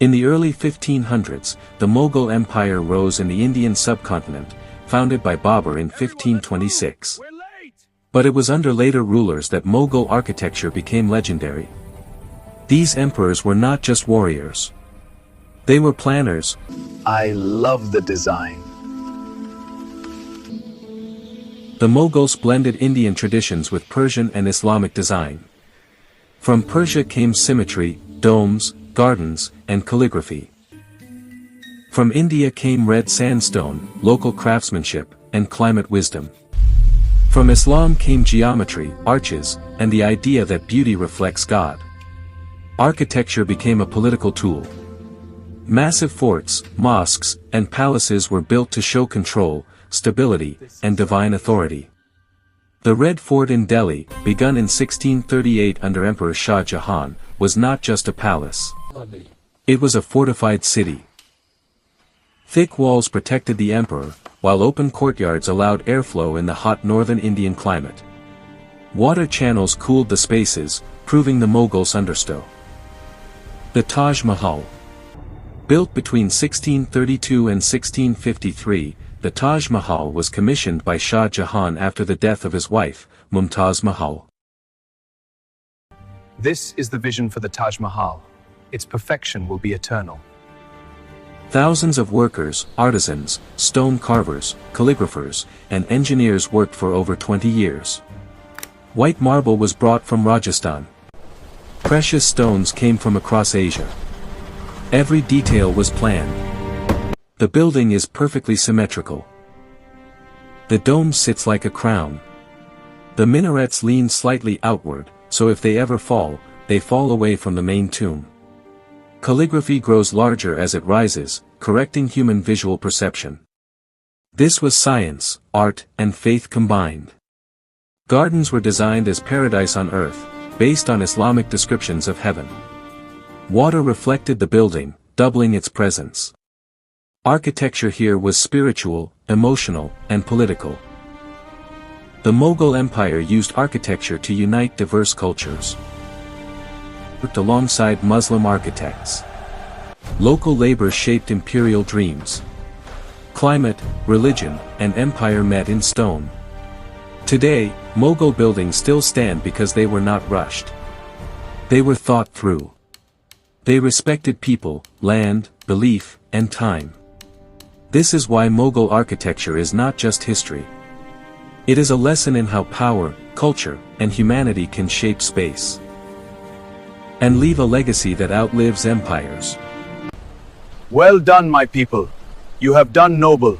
In the early 1500s, the Mughal Empire rose in the Indian subcontinent, founded by Babur in 1526. But it was under later rulers that Mughal architecture became legendary. These emperors were not just warriors. They were planners. I love the design. The Mughals blended Indian traditions with Persian and Islamic design. From Persia came symmetry, domes, gardens, and calligraphy. From India came red sandstone, local craftsmanship, and climate wisdom. From Islam came geometry, arches, and the idea that beauty reflects God. Architecture became a political tool. Massive forts, mosques, and palaces were built to show control, stability, and divine authority. The Red Fort in Delhi, begun in 1638 under Emperor Shah Jahan, was not just a palace. It was a fortified city. Thick walls protected the emperor, while open courtyards allowed airflow in the hot northern Indian climate. Water channels cooled the spaces, proving the Mughals understood. The Taj Mahal. Built between 1632 and 1653, the Taj Mahal was commissioned by Shah Jahan after the death of his wife, Mumtaz Mahal. This is the vision for the Taj Mahal. Its perfection will be eternal. Thousands of workers, artisans, stone carvers, calligraphers, and engineers worked for over 20 years. White marble was brought from Rajasthan. Precious stones came from across Asia. Every detail was planned. The building is perfectly symmetrical. The dome sits like a crown. The minarets lean slightly outward, so if they ever fall, they fall away from the main tomb. Calligraphy grows larger as it rises, correcting human visual perception. This was science, art, and faith combined. Gardens were designed as paradise on earth, based on Islamic descriptions of heaven. Water reflected the building, doubling its presence. Architecture here was spiritual, emotional, and political. The Mughal Empire used architecture to unite diverse cultures. Worked alongside Muslim architects. Local labor shaped imperial dreams. Climate, religion, and empire met in stone. Today, Mughal buildings still stand because they were not rushed. They were thought through. They respected people, land, belief, and time. This is why Mughal architecture is not just history. It is a lesson in how power, culture, and humanity can shape space. And leave a legacy that outlives empires. Well done, my people. You have done noble.